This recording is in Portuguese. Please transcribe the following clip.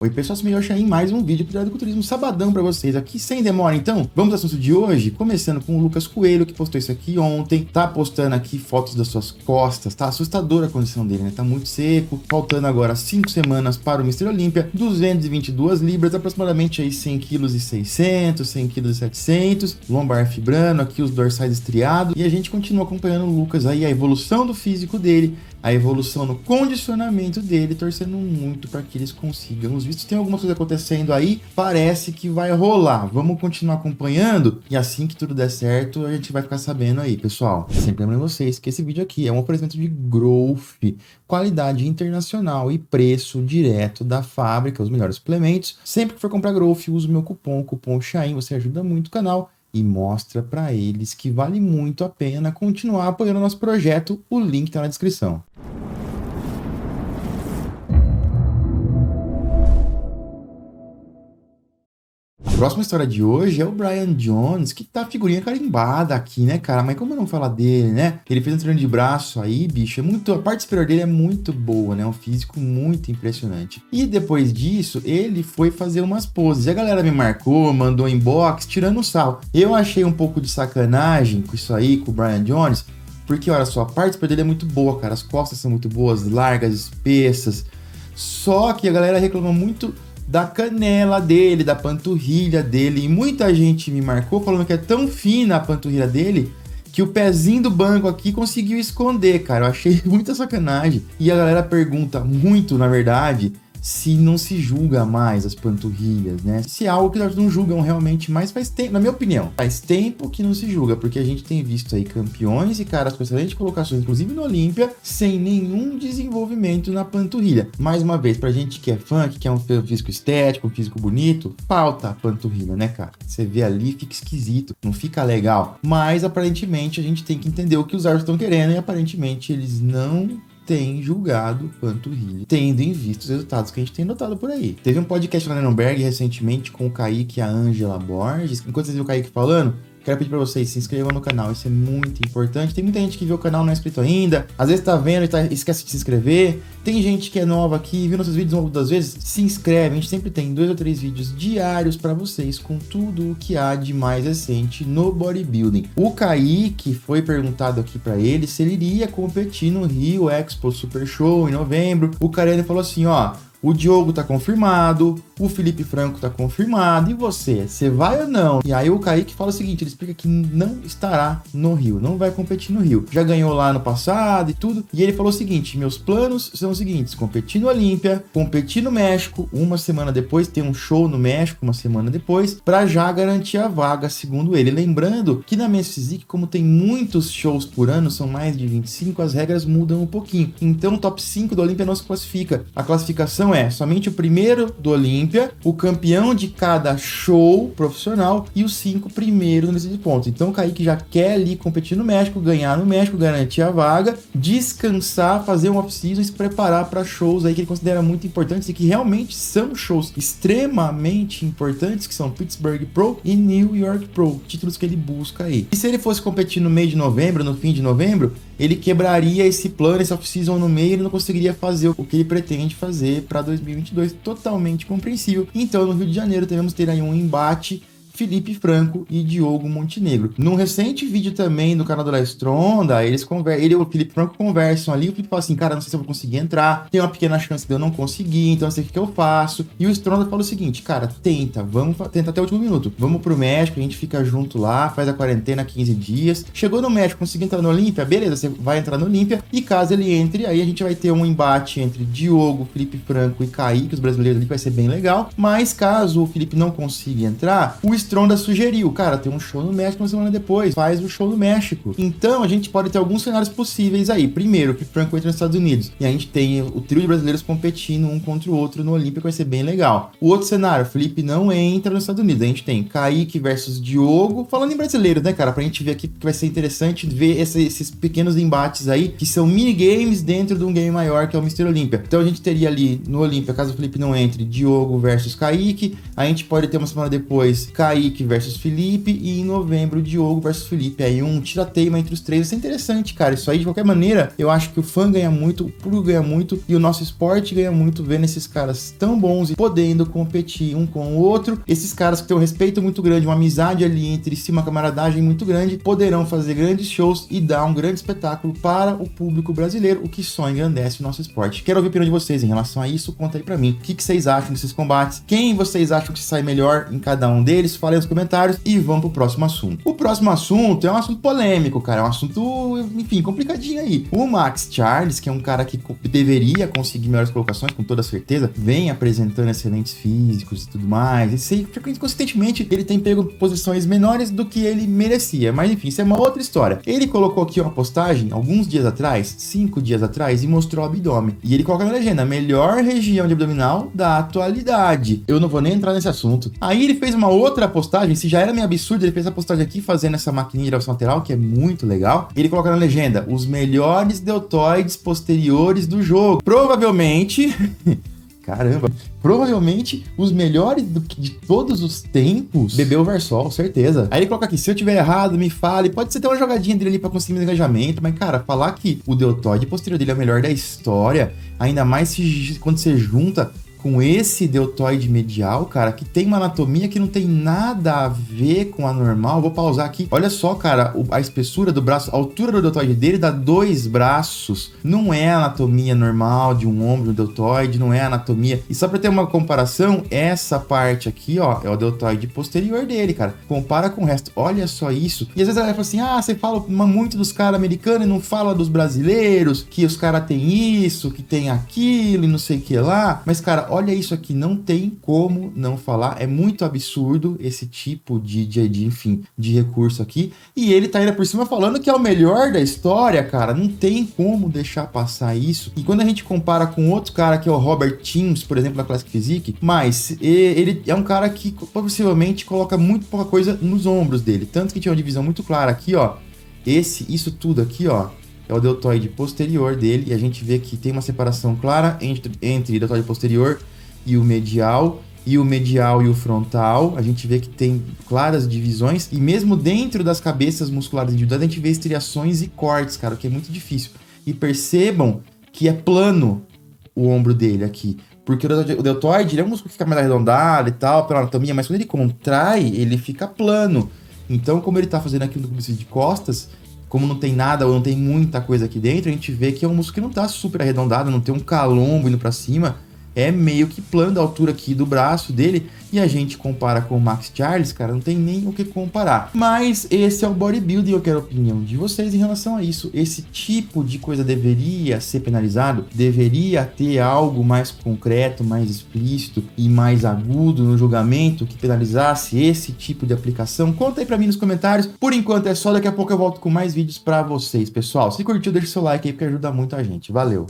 Oi pessoal, sou o Miguel Chain, mais um vídeo do Culturismo sabadão pra vocês aqui, sem demora então. Vamos ao assunto de hoje, começando com o Lucas Coelho, que postou isso aqui ontem, tá postando aqui fotos das suas costas, tá assustadora a condição dele, né, tá muito seco, faltando agora 5 semanas para o Mr. Olympia, 222 libras, aproximadamente aí 100 kg e 600, 100 kg e 700, lombar fibrando, aqui os dorsais estriados, e a gente continua acompanhando o Lucas aí, a evolução do físico dele, a evolução no condicionamento dele, torcendo muito para que eles consigam os vistos. Tem algumas coisas acontecendo aí, parece que vai rolar. Vamos continuar acompanhando e assim que tudo der certo, a gente vai ficar sabendo aí, pessoal. Sempre lembrando vocês que esse vídeo aqui é um oferecimento de Growth, qualidade internacional e preço direto da fábrica, os melhores suplementos. Sempre que for comprar Growth, use o meu cupom, Chain, você ajuda muito o canal e mostra para eles que vale muito a pena continuar apoiando o nosso projeto. O link tá na descrição. A próxima história de hoje é o Brian Jones, que tá figurinha carimbada aqui, né, cara? Mas como eu não falar dele, né? Ele fez um treino de braço aí, bicho, a parte superior dele é muito boa, né? Um físico muito impressionante. E depois disso, ele foi fazer umas poses. E a galera me marcou, mandou inbox, tirando o sal. Eu achei um pouco de sacanagem com isso aí, com o Brian Jones, porque, olha só, a parte superior dele é muito boa, cara. As costas são muito boas, largas, espessas. Só que a galera reclama muito da canela dele, da panturrilha dele, e muita gente me marcou falando que é tão fina a panturrilha dele que o pezinho do banco aqui conseguiu esconder, cara. Eu achei muita sacanagem. E a galera pergunta muito, na verdade, se não se julga mais as panturrilhas, né? Se é algo que elas não julgam realmente mais, faz tempo, na minha opinião, faz tempo que não se julga, porque a gente tem visto aí campeões e caras com excelentes colocações, inclusive no Olímpia, sem nenhum desenvolvimento na panturrilha. Mais uma vez, pra gente que é fã, que quer um físico estético, um físico bonito, falta a panturrilha, né, cara? Você vê ali, fica esquisito, não fica legal. Mas, aparentemente, a gente tem que entender o que os árbitros estão querendo, e aparentemente eles não tem julgado panturrilha, tendo em vista os resultados que a gente tem notado por aí. Teve um podcast lá na Nuremberg recentemente com o Kaique e a Ângela Borges. Enquanto vocês viram o Kaique falando, quero pedir pra vocês se inscrevam no canal, isso é muito importante. Tem muita gente que vê o canal não é inscrito ainda, às vezes tá vendo e esquece de se inscrever. Tem gente que é nova aqui, viu nossos vídeos uma das vezes, se inscreve. A gente sempre tem 2 ou 3 vídeos diários pra vocês com tudo o que há de mais recente no bodybuilding. O Kaique foi perguntado aqui pra ele se ele iria competir no Rio Expo Super Show em novembro. O Karen falou assim, ó: o Diogo tá confirmado, o Felipe Franco tá confirmado, e você vai ou não? E aí o Kaique fala o seguinte, ele explica que não estará no Rio, não vai competir no Rio. Já ganhou lá no passado e tudo, e ele falou o seguinte, meus planos são os seguintes, competir no Olímpia, competir no México, uma semana depois, tem um show no México, uma semana depois, pra já garantir a vaga, segundo ele. Lembrando que na Men's Physique, como tem muitos shows por ano, são mais de 25, as regras mudam um pouquinho. Então o top 5 do Olímpia não se classifica. A classificação é somente o primeiro do Olímpia, o campeão de cada show profissional e os 5 primeiros nesses pontos. Então o Kaique já quer ali competir no México, ganhar no México, garantir a vaga, descansar, fazer um off-season e se preparar para shows aí que ele considera muito importantes e que realmente são shows extremamente importantes, que são Pittsburgh Pro e New York Pro, títulos que ele busca aí. E se ele fosse competir no meio de novembro, no fim de novembro, ele quebraria esse plano, esse off-season no meio, ele não conseguiria fazer o que ele pretende fazer para 2022, totalmente compreensível. Então, no Rio de Janeiro, devemos ter aí um embate Felipe Franco e Diogo Montenegro. Num recente vídeo também no canal do La Stronda, ele e o Felipe Franco conversam ali, o Felipe fala assim, cara, não sei se eu vou conseguir entrar, tem uma pequena chance de eu não conseguir, então não sei o que eu faço. E o Stronda fala o seguinte, cara, vamos tentar até o último minuto. Vamos pro México, a gente fica junto lá, faz a quarentena 15 dias. Chegou no México, conseguiu entrar no Olímpia, beleza, você vai entrar no Olímpia, e caso ele entre, aí a gente vai ter um embate entre Diogo, Felipe Franco e Kaique, os brasileiros ali, que vai ser bem legal. Mas caso o Felipe não consiga entrar, o Stronda sugeriu, cara, tem um show no México uma semana depois, faz o show no México. Então a gente pode ter alguns cenários possíveis aí. Primeiro, que Franco entra nos Estados Unidos e a gente tem o trio de brasileiros competindo um contra o outro no Olímpico, vai ser bem legal. O outro cenário, Felipe não entra nos Estados Unidos, a gente tem Kaique versus Diogo, falando em brasileiros, né, cara, pra gente ver aqui, que vai ser interessante ver esses pequenos embates aí, que são minigames dentro de um game maior, que é o Mr. Olympia. Então a gente teria ali no Olímpia, caso o Felipe não entre, Diogo versus Kaique, a gente pode ter uma semana depois, Kaique Kaique versus Felipe e em novembro Diogo versus Felipe. Aí um tira-teima entre os três. Isso é interessante, cara. Isso aí, de qualquer maneira, eu acho que o fã ganha muito, o público ganha muito e o nosso esporte ganha muito vendo esses caras tão bons e podendo competir um com o outro. Esses caras que têm um respeito muito grande, uma amizade ali entre si, uma camaradagem muito grande, poderão fazer grandes shows e dar um grande espetáculo para o público brasileiro, o que só engrandece o nosso esporte. Quero ouvir a opinião de vocês em relação a isso. Conta aí pra mim. O que vocês acham desses combates? Quem vocês acham que sai melhor em cada um deles? Falem nos comentários e vamos pro próximo assunto. O próximo assunto é um assunto polêmico, cara. É um assunto, enfim, complicadinho aí. O Max Charles, que é um cara que deveria conseguir melhores colocações, com toda certeza, vem apresentando excelentes físicos e tudo mais. E sei, consistentemente, ele tem pego posições menores do que ele merecia. Mas enfim, isso é uma outra história. Ele colocou aqui uma postagem, alguns dias atrás, 5 dias atrás, e mostrou o abdômen. E ele coloca na legenda, melhor região de abdominal da atualidade. Eu não vou nem entrar nesse assunto. Aí ele fez uma outra postagem, se já era meio absurdo, ele fez a postagem aqui fazendo essa maquininha de elevação lateral, que é muito legal. Ele coloca na legenda, os melhores deltoides posteriores do jogo. Provavelmente... Caramba, provavelmente os melhores de todos os tempos, Bebel Versol, certeza. Aí ele coloca aqui, se eu tiver errado, me fale. Pode ser até uma jogadinha dele ali pra conseguir mais engajamento, mas cara, falar que o deltoide posterior dele é o melhor da história, ainda mais quando você junta com esse deltoide medial, cara, que tem uma anatomia que não tem nada a ver com a normal. Vou pausar aqui. Olha só, cara, a espessura do braço, a altura do deltoide dele dá 2 braços. Não é a anatomia normal de um ombro, um deltoide, não é a anatomia. E só pra ter uma comparação, essa parte aqui, ó, é o deltoide posterior dele, cara. Compara com o resto. Olha só isso. E às vezes ela fala assim, você fala muito dos caras americanos e não fala dos brasileiros, que os caras têm isso, que tem aquilo e não sei o que lá. Mas, cara, olha isso aqui, não tem como não falar, é muito absurdo esse tipo enfim, de recurso aqui, e ele tá ainda por cima falando que é o melhor da história, cara, não tem como deixar passar isso. E quando a gente compara com outro cara, que é o Robert Teams, por exemplo, da Classic Physique, mas ele é um cara que possivelmente coloca muito pouca coisa nos ombros dele, tanto que tinha uma divisão muito clara aqui, ó, isso tudo aqui, ó, é o deltoide posterior dele, e a gente vê que tem uma separação clara entre o deltoide posterior e o medial e o frontal. A gente vê que tem claras divisões, e mesmo dentro das cabeças musculares individuais, a gente vê estriações e cortes, cara, o que é muito difícil. E percebam que é plano o ombro dele aqui, porque o deltoide ele é um músculo que fica mais arredondado e tal, pela anatomia, mas quando ele contrai, ele fica plano. Então, como ele tá fazendo aqui no de costas, como não tem nada ou não tem muita coisa aqui dentro, a gente vê que é um músculo que não tá super arredondado, não tem um calombo indo pra cima, é meio que plano da altura aqui do braço dele, e a gente compara com o Max Charles, cara, não tem nem o que comparar. Mas esse é o bodybuilding, eu quero a opinião de vocês em relação a isso. Esse tipo de coisa deveria ser penalizado? Deveria ter algo mais concreto, mais explícito e mais agudo no julgamento que penalizasse esse tipo de aplicação? Conta aí pra mim nos comentários. Por enquanto é só, daqui a pouco eu volto com mais vídeos pra vocês, pessoal. Se curtiu, deixa o seu like aí, porque ajuda muito a gente. Valeu!